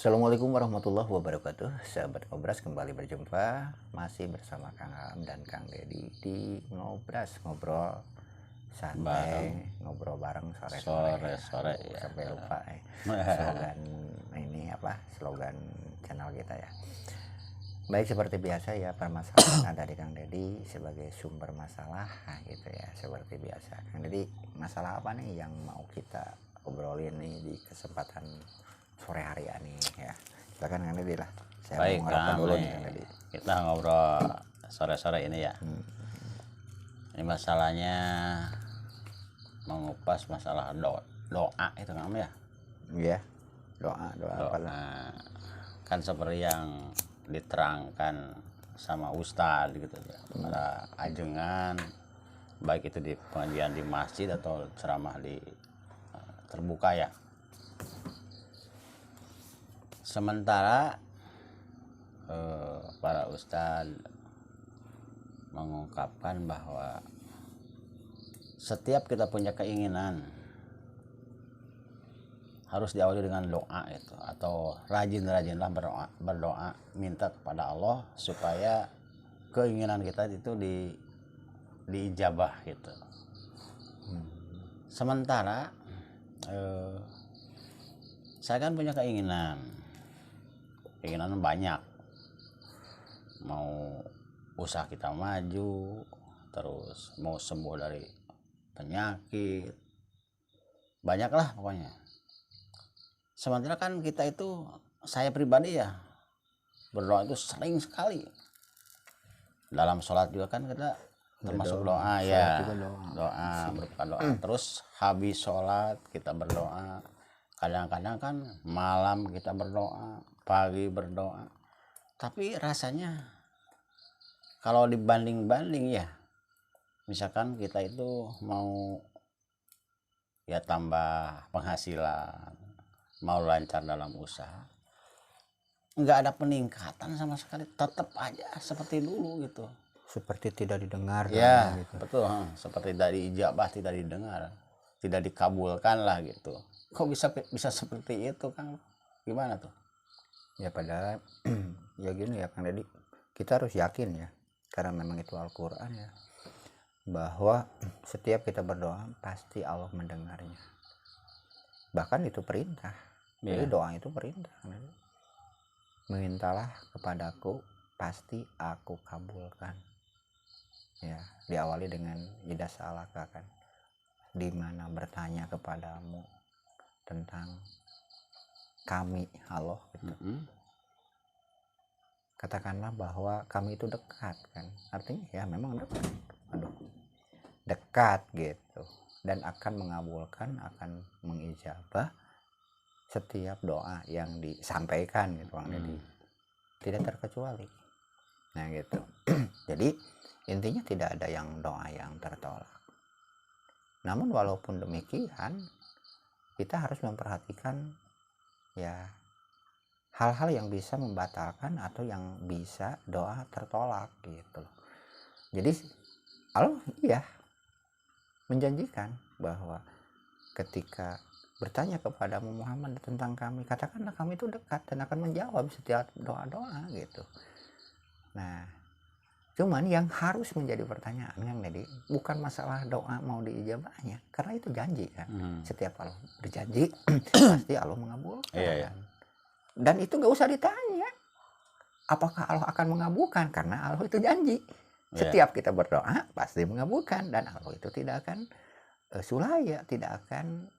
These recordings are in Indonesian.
Assalamualaikum warahmatullahi wabarakatuh. Sahabat Ngobras, kembali berjumpa masih bersama Kang Aam dan Kang Dedi di Ngobras, ngobrol santai, ngobrol bareng sore-sore. Sore ya. Sampai lupa slogan ini apa? Slogan channel kita ya. Baik, seperti biasa ya, permasalahan ada di Kang Dedi sebagai sumber masalah gitu ya, seperti biasa. Kang Dedi, masalah apa nih yang mau kita obrolin nih di kesempatan sore hari ini ya? Silakan Kang Dedi lah. Saya Baik, mau ngerapan dulu nih Kang Dedi. Kita ngobrol sore-sore ini ya. Ini masalahnya mengupas masalah doa itu Kang ya. Iya. Doa apa lah? Kan seperti yang diterangkan sama Ustadz gitu ya. Pada ajengan baik itu di pengajian di masjid atau ceramah di terbuka ya. Sementara para ustadz mengungkapkan bahwa setiap kita punya keinginan harus diawali dengan doa itu, atau rajin-rajinlah berdoa minta kepada Allah supaya keinginan kita itu diijabah gitu. Sementara saya kan punya keinginan banyak, mau usaha kita maju, terus mau sembuh dari penyakit, banyaklah pokoknya. Sementara kan kita itu, saya pribadi ya, berdoa itu sering sekali. Dalam sholat juga kan kita termasuk doa ya, doa berupa doa. Terus habis sholat kita berdoa. Kadang-kadang kan malam kita berdoa, pagi berdoa. Tapi rasanya kalau dibanding-banding ya, misalkan kita itu mau ya tambah penghasilan, mau lancar dalam usaha, nggak ada peningkatan sama sekali, tetap aja seperti dulu gitu. Seperti tidak didengar Ya, gitu. betul, seperti dari ijabah tidak didengar, tidak dikabulkan lah gitu. Kok bisa seperti itu Kang? Gimana tuh? Ya padahal ya gini ya Kang Dedi, kita harus yakin ya, karena memang itu Al-Quran ya, bahwa setiap kita berdoa pasti Allah mendengarnya. Bahkan itu perintah. Jadi doa itu perintah. Mintalah kepadaku, pasti aku kabulkan. Ya, diawali dengan idza sa'alaka kan, di mana bertanya kepadamu tentang kami Allah gitu. Katakanlah bahwa kami itu dekat kan, artinya ya memang dekat, dekat gitu, dan akan mengabulkan, akan mengijabah setiap doa yang disampaikan gitu Bang Dedi, tidak terkecuali. Nah gitu. Jadi intinya tidak ada yang doa yang tertolak. Namun walaupun demikian, kita harus memperhatikan ya hal-hal yang bisa membatalkan atau yang bisa doa tertolak gitu. Jadi Allah ya menjanjikan bahwa ketika bertanya kepadamu Muhammad tentang kami, katakanlah kami itu dekat dan akan menjawab setiap doa-doa gitu. Nah, cuman yang harus menjadi pertanyaan yang tadi bukan masalah doa mau diijabahnya, karena itu janji kan. Setiap Allah berjanji pasti Allah mengabulkan. Iya. Dan itu nggak usah ditanya apakah Allah akan mengabulkan, karena Allah itu janji. Setiap kita berdoa pasti mengabulkan, dan Allah itu tidak akan sulaya, tidak akan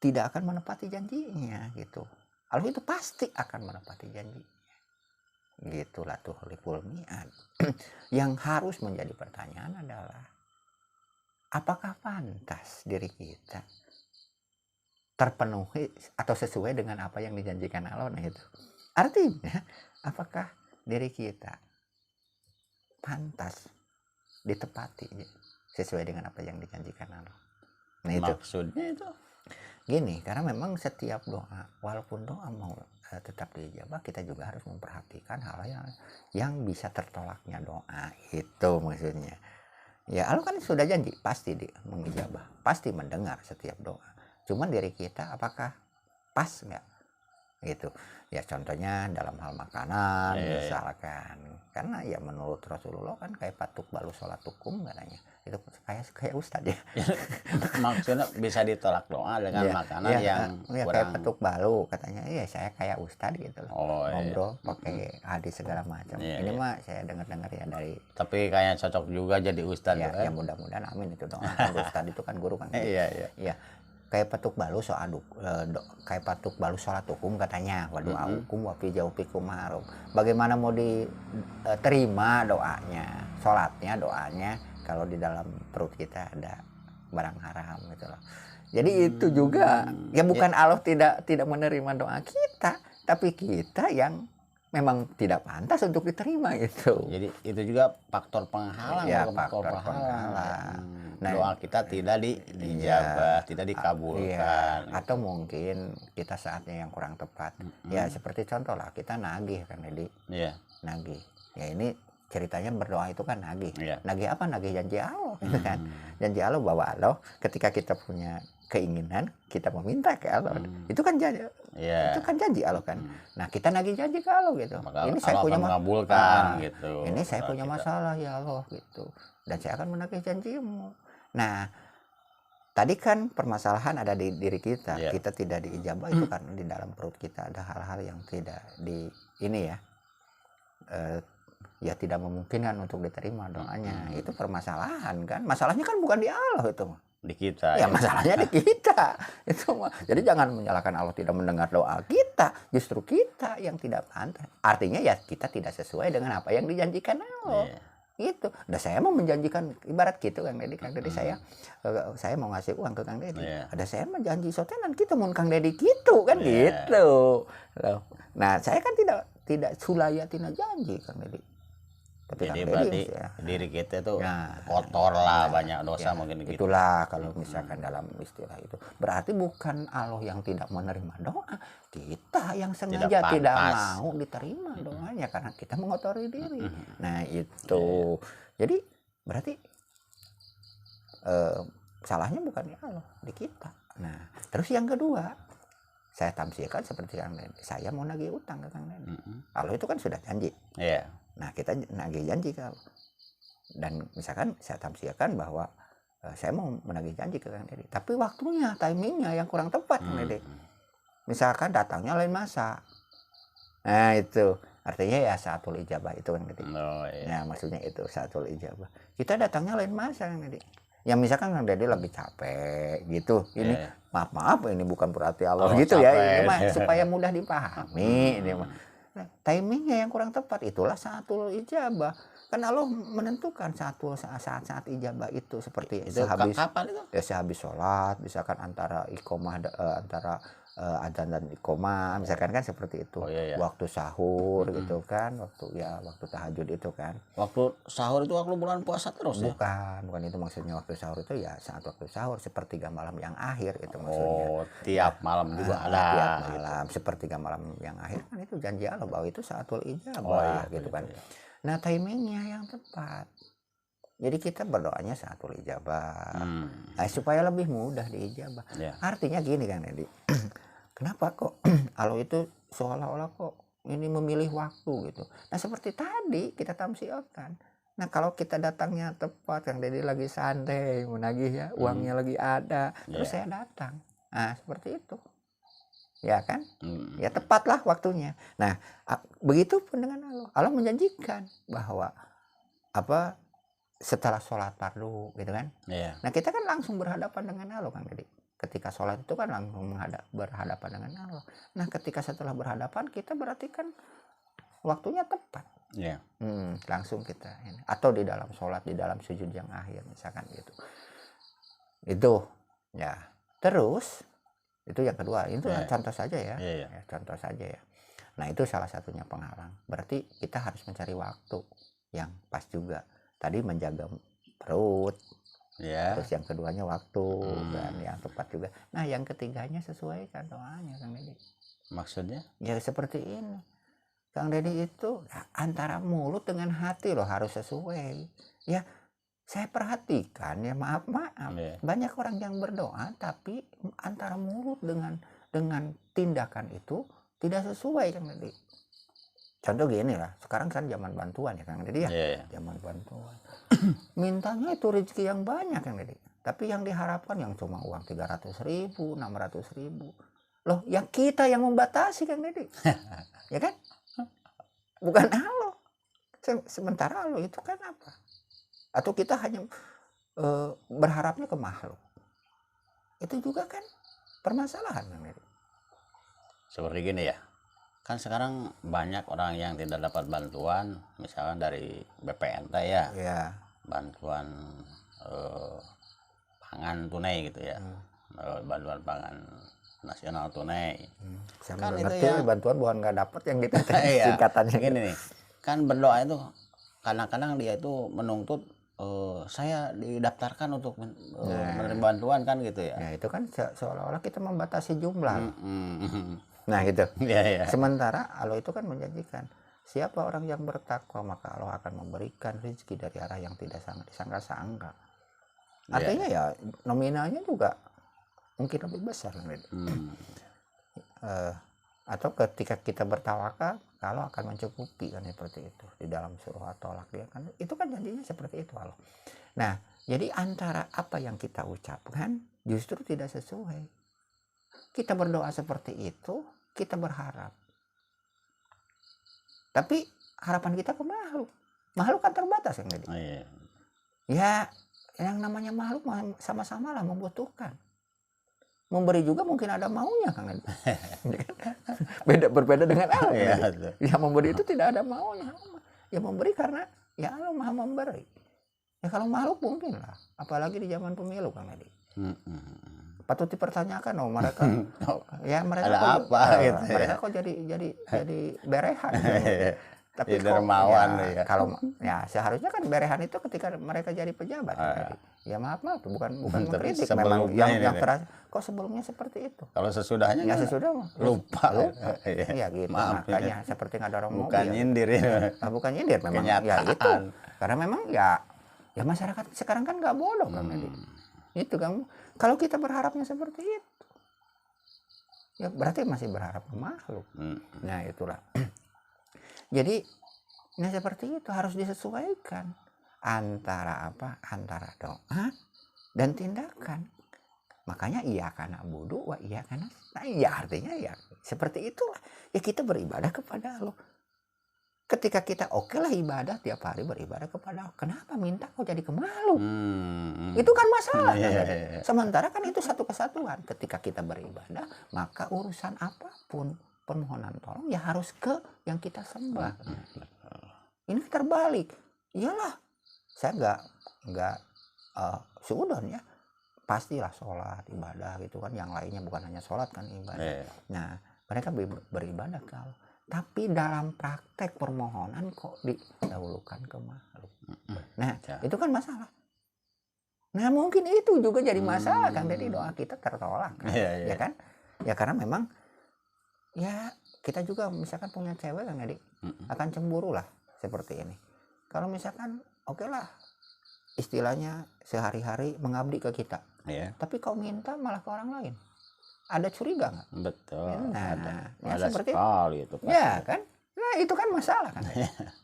tidak akan menepati janjinya gitu. Allah itu pasti akan menepati janjinya. Gitulah tuh lipul mi'ad. Yang harus menjadi pertanyaan adalah apakah pantas diri kita terpenuhi atau sesuai dengan apa yang dijanjikan Allah. Nah itu artinya apakah diri kita pantas ditepati sesuai dengan apa yang dijanjikan Allah. Nah itu maksudnya itu gini, karena memang setiap doa, walaupun doa mau tetap dijawab, kita juga harus memperhatikan hal yang bisa tertolaknya doa, itu maksudnya. Ya Allah kan sudah janji pasti mengijabah, pasti mendengar setiap doa. Cuman diri kita apakah pas nggak gitu ya. Contohnya dalam hal makanan misalkan, karena ya menurut Rasulullah kan kayak patuk balu sholat hukum katanya, itu kayak ustadz ya. Maksudnya bisa ditolak doa dengan makanan yang ya, kurang kayak petuk balu katanya. Iya, saya kayak ustadz gitu loh. Ngobrol pakai hadis segala macam. Ini mah saya dengar ya dari, tapi kayak cocok juga jadi ustadz ya, kan? ya mudah-mudahan, amin itu dong. Kan ustadz itu kan guru kan. Iya. Kayak patuk balu kayak patuk balu sholat hukum katanya, wa doa hukum wa fi jaufikum ma'ruf. Bagaimana mau diterima doanya, sholatnya, doanya kalau di dalam perut kita ada barang haram gitu loh. Jadi itu juga ya bukan Allah tidak menerima doa kita, tapi kita yang memang tidak pantas untuk diterima gitu. Jadi itu juga faktor penghalang. Ya, faktor penghalang. Nah, doa kita tidak diijabah, tidak dikabulkan. Iya. Atau mungkin kita saatnya yang kurang tepat. Ya seperti contoh lah, kita nagih kan Dedi. Iya. Nagih. Ya ini ceritanya berdoa itu kan nagih. Iya. Nagih apa? Nagih janji Allah gitu kan. Janji Allah bahwa Allah ketika kita punya keinginan, kita meminta ke Allah. Itu kan janji. Itu kan janji Allah kan. Nah, kita nagih janji ke Allah gitu. Maka ini saya punya mengabulkan gitu. Ini saya punya masalah ya Allah gitu. Dan saya akan menagih janjimu. Nah, tadi kan permasalahan ada di diri kita. Kita tidak diijabah itu karena di dalam perut kita ada hal-hal yang tidak ya tidak memungkinkan untuk diterima doanya. Itu permasalahan kan. Masalahnya kan bukan di Allah itu mah. Di kita. Ya masalahnya di kita. Itu mah. Jadi jangan menyalahkan Allah tidak mendengar doa kita. Justru kita yang tidak pantas. Artinya ya kita tidak sesuai dengan apa yang dijanjikan Allah. Gitu. Udah saya mau menjanjikan ibarat gitu Kang Dedi. Kang Dedi saya mau ngasih uang ke Kang Dedi. Ada saya menjanji sotenan kita mau Kang Dedi gitu kan gitu. Nah, saya kan tidak sulaya tina janji Kang Dedi. Tapi jadi berarti diri kita tuh kotor lah, banyak dosa mungkin gitu. Itulah kalau misalkan dalam istilah itu. Berarti bukan Allah yang tidak menerima doa, kita yang sengaja tidak mau diterima doanya karena kita mengotori diri. Nah itu. Jadi berarti salahnya bukan di Allah, di kita. Nah terus yang kedua, saya tamsilkan seperti Kang Dedi. Saya mau nagih utang ke Kang Dedi. Allah itu kan sudah janji. Nah kita nagih janji kalau, dan misalkan saya tamsilkan bahwa saya mau menagih janji ke Kang Dedi, tapi waktunya, timingnya yang kurang tepat Kang Dedi. Misalkan datangnya lain masa, nah itu artinya ya saatul ijabah itu Kang Dedi. Nah maksudnya itu saatul ijabah. Kita datangnya lain masa Kang Dedi. Yang misalkan Kang Dedi lagi capek gitu, ini maaf ini bukan berarti Allah gitu capek. Ya, ini mah supaya mudah dipahami ini mah. Nah, timingnya yang kurang tepat, itulah saatul ijabah. Kan Allah menentukan saat ijabah itu seperti itu sehabis kapan itu? Ya sehabis sholat, misalkan antara iqomah antara adzan dan iqomah, misalkan kan seperti itu. Waktu sahur gitu kan, waktu tahajud itu kan. Waktu sahur itu waktu bulan puasa terus ya? Bukan itu maksudnya. Waktu sahur itu ya saat waktu sahur, sepertiga malam yang akhir itu maksudnya. Tiap malam juga ada. Tiap malam, sepertiga malam yang akhir kan itu janji Allah bahwa itu saatul ijabah gitu kan. Nah timingnya yang tepat. Jadi kita berdoanya saatul ijabah. Nah, supaya lebih mudah diijabah. Artinya gini Kang Dedi. Kenapa kok Allah itu seolah-olah kok ini memilih waktu gitu. Nah seperti tadi kita tamsilkan. Nah kalau kita datangnya tepat, Kang Dedi lagi santai, menagih ya, uangnya lagi ada, terus saya datang. Nah seperti itu. Ya kan? Ya tepatlah waktunya. Nah begitu pun dengan Allah. Allah menjanjikan bahwa setelah sholat fardu gitu kan. Nah kita kan langsung berhadapan dengan Allah Kang Dedi. Ketika sholat itu kan langsung berhadapan dengan Allah. Nah ketika setelah berhadapan kita berarti kan waktunya tepat. Langsung kita ini. Atau di dalam sholat, di dalam sujud yang akhir misalkan gitu. Itu ya. Terus itu yang kedua. Itu contoh saja ya. Contoh saja ya. Nah itu salah satunya penghalang. Berarti kita harus mencari waktu yang pas juga. Tadi menjaga perut. Terus yang keduanya waktu dan yang tepat juga. Nah yang ketiganya sesuaikan doanya Kang Dedi. Maksudnya? Ya seperti ini. Kang Dedi itu antara mulut dengan hati loh harus sesuai. Ya saya perhatikan ya maaf. Banyak orang yang berdoa tapi antara mulut dengan dengan tindakan itu tidak sesuai Kang Deddy. Contoh gini lah, sekarang kan zaman bantuan ya Kang Deddy ya, zaman bantuan. Mintanya itu rezeki yang banyak Kang Deddy, tapi yang diharapkan yang cuma uang 300.000, 600.000. Loh, yang kita yang membatasi Kang Deddy, ya kan? Bukan Allah. Sementara Allah itu kan apa? Atau kita hanya berharapnya ke makhluk. Itu juga kan permasalahan Kang Deddy. Seperti gini ya, kan sekarang banyak orang yang tidak dapat bantuan, misalkan dari BPNT ya, bantuan pangan tunai gitu ya, bantuan pangan nasional tunai. Kan itu ya bantuan bukan nggak dapat yang kita singkatannya. Gini nih, kan berdoa itu kadang-kadang dia itu menuntut saya didaftarkan untuk menerima bantuan kan gitu ya. Nah itu kan seolah-olah kita membatasi jumlah. Nah gitu. Sementara Allah itu kan menjanjikan siapa orang yang bertakwa maka Allah akan memberikan rezeki dari arah yang tidak disangka-sangka. Artinya ya nominalnya juga mungkin lebih besar. Atau ketika kita bertawakal Allah akan mencukupi kan seperti itu di dalam surah At-Tolak dia kan itu kan janjinya seperti itu Allah. Nah jadi antara apa yang kita ucapkan justru tidak sesuai. Kita berdoa seperti itu, kita berharap, tapi harapan kita ke makhluk. Makhluk kan terbatas yang tadi. Ya yang namanya makhluk sama-sama lah membutuhkan. Memberi juga mungkin ada maunya Kang Deddy. Berbeda dengan Allah. Ya memberi itu tidak ada maunya. Ya memberi karena ya Allah Maha memberi. Ya kalau makhluk mungkin lah, apalagi di zaman pemilu Kang Deddy. Patut dipertanyakan mereka ya mereka ada kok, apa gitu mereka kok jadi berehan gitu. Tapi dermawan ya, kalau ya seharusnya kan berehan itu ketika mereka jadi pejabat ya maaf bukan mengkritik memang yang terasa kok sebelumnya seperti itu. Kalau sesudahnya ya sesudah lupa. Ya gitu. Maaf, makanya seperti ngadorong mobil. Bukan nyindir ya. Bukan nyindir memang ya itu. Karena memang ya masyarakat sekarang kan nggak bodoh Kang Deddy. Itu kan kalau kita berharapnya seperti itu ya berarti masih berharap ke makhluk. Nah itulah. Jadi nah seperti itu harus disesuaikan antara apa? Antara doa dan tindakan. Makanya iyyaka na'budu wa iyyaka nasta'in. Ya artinya ya seperti itulah. Ya kita beribadah kepada Allah. Ketika kita lah ibadah tiap hari beribadah kepada Allah. Kenapa minta kok jadi ke makhluk? Itu kan masalah. Sementara kan itu satu kesatuan. Ketika kita beribadah maka urusan apapun permohonan tolong ya harus ke yang kita sembah. Ini terbalik. Iyalah, saya nggak suudon ya. Pastilah sholat, ibadah gitu kan. Yang lainnya bukan hanya sholat kan ibadah. Nah, mereka beribadah ke Allah. Tapi dalam praktek permohonan kok didahulukan ke makhluk. Nah, itu kan masalah. Nah, mungkin itu juga jadi masalah kan. Jadi doa kita tertolak kan. Ya kan? Ya karena memang ya kita juga misalkan punya cewek kan Deddy akan cemburu lah seperti ini. Kalau misalkan oke lah istilahnya sehari-hari mengabdi ke kita, tapi kau minta malah ke orang lain, ada curiga nggak? Betul. Nah, ada seperti itu ya kan. Nah itu kan masalah kan.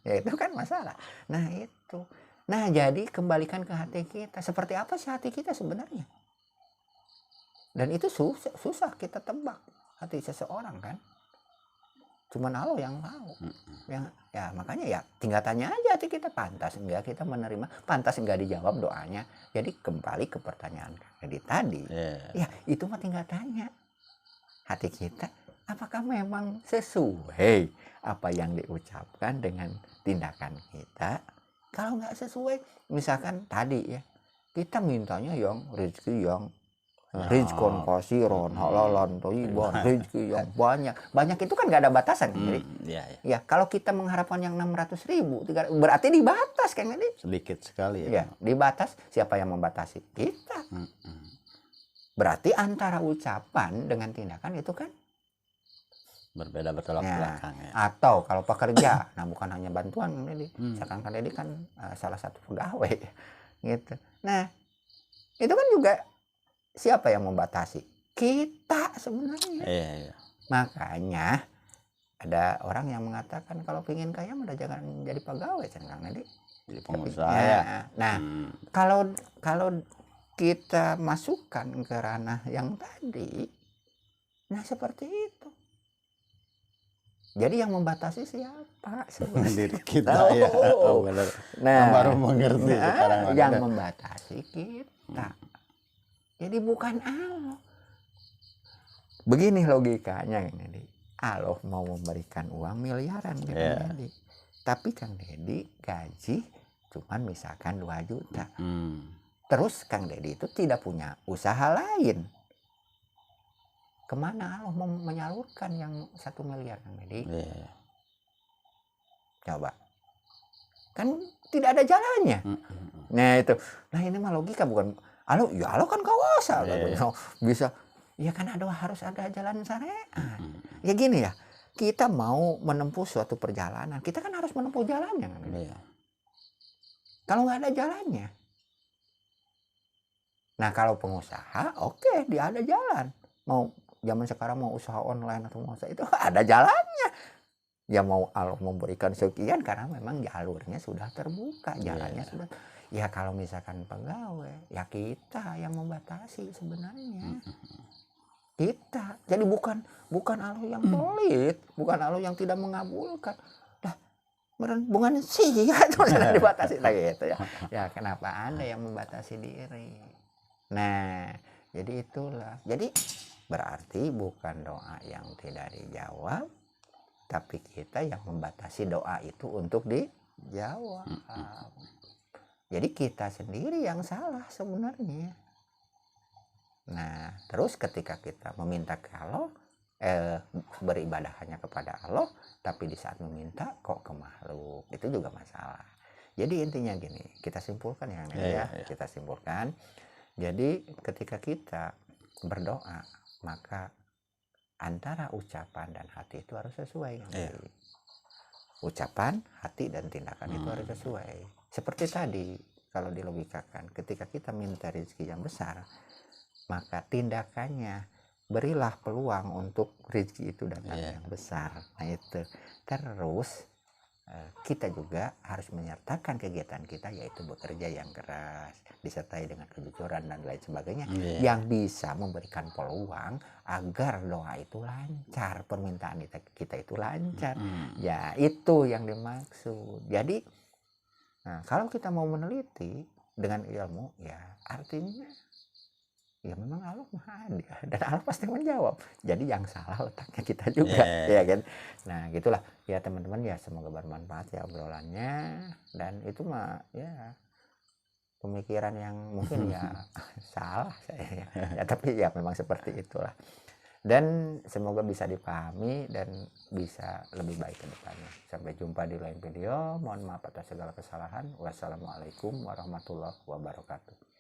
Ya itu kan masalah. Nah itu. Nah jadi kembalikan ke hati kita. Seperti apa sih hati kita sebenarnya? Dan itu susah kita tebak hati seseorang kan. Cuman Allah yang tahu. Ya makanya ya tinggal tanya aja hati kita pantas enggak kita menerima, pantas enggak dijawab doanya. Jadi kembali ke pertanyaan tadi. Ya itu mah tinggal tanya. Hati kita apakah memang sesuai apa yang diucapkan dengan tindakan kita? Kalau nggak sesuai, misalkan tadi ya kita mintanya yang rezeki yang rizkon kasiron halalan thayyiban, rezeki yang banyak itu kan nggak ada batasan. Jadi ya kalau kita mengharapkan yang 600.000 berarti dibatas kan ini sedikit sekali ya dibatas. Siapa yang membatasi? Kita. Berarti antara ucapan dengan tindakan itu kan berbeda bertolak belakang ya. Atau kalau pekerja, nah bukan hanya bantuan ini, sekarang kan ini kan salah satu pegawai gitu. Nah itu kan juga siapa yang membatasi? kita sebenarnya. Iya, iya. Makanya ada orang yang mengatakan kalau pengen kaya udah jangan jadi pegawai, Kang Nedi. Jadi pengusaha ya. Nah, kalau kita masukkan ke ranah yang tadi, nah seperti itu. Jadi yang membatasi siapa? Diri kita ya. Oh, benar. Nah, baru mengerti sekarang. Yang membatasi kita. Jadi bukan Allah. Begini logikanya ini. Allah mau memberikan uang miliaran ke Kang Dedi. Tapi Kang Dedi gaji cuman misalkan 2 juta. Terus Kang Dedi itu tidak punya usaha lain. Kemana Allah mau menyalurkan yang 1 miliar Kang Dedi? Coba. Kan tidak ada jalannya. Nah itu. Nah ini mah logika bukan. Allah kan kawasa. Bisa. Ya kan harus ada jalan syariat. Ya gini ya. Kita mau menempuh suatu perjalanan. Kita kan harus menempuh jalannya. Kan? Kalau nggak ada jalannya. Nah kalau pengusaha, oke, dia ada jalan. Mau zaman sekarang mau usaha online atau mau usaha itu ada jalannya. Ya mau Allah memberikan sekian karena memang jalurnya sudah terbuka, jalannya sudah. Ya kalau misalkan pegawai, ya kita yang membatasi sebenarnya. Kita. Jadi bukan Allah yang pelit, bukan Allah yang tidak mengabulkan. Dah bukan sih ya dibatasi lagi itu ya. Ya kenapa Anda yang membatasi diri? Nah, jadi itulah. Jadi berarti bukan doa yang tidak dijawab, tapi kita yang membatasi doa itu untuk dijawab. Jadi kita sendiri yang salah sebenarnya. Nah, terus ketika kita meminta ke Allah, beribadah hanya kepada Allah, tapi di saat meminta kok ke makhluk, itu juga masalah. Jadi intinya gini, kita simpulkan ya. Kita simpulkan. Jadi ketika kita berdoa, maka antara ucapan dan hati itu harus sesuai. Ucapan, hati, dan tindakan itu harus sesuai. Seperti tadi, kalau dilogikakan, ketika kita minta rezeki yang besar, maka tindakannya berilah peluang untuk rezeki itu datang yang besar. Nah itu. Terus kita juga harus menyertakan kegiatan kita, yaitu bekerja yang keras, disertai dengan kejujuran dan lain sebagainya, yang bisa memberikan peluang agar doa itu lancar, permintaan kita itu lancar. Ya itu yang dimaksud. Jadi kalau kita mau meneliti dengan ilmu, ya artinya ya memang Allah Maha Adil dan Allah pasti menjawab. Jadi yang salah letaknya kita juga, ya kan. Nah gitulah ya teman-teman, ya semoga bermanfaat ya obrolannya. Dan itu mah ya pemikiran yang mungkin ya salah saya ya, tapi ya memang seperti itulah. Dan semoga bisa dipahami dan bisa lebih baik ke depannya. Sampai jumpa di lain video. Mohon maaf atas segala kesalahan. Wassalamualaikum warahmatullahi wabarakatuh.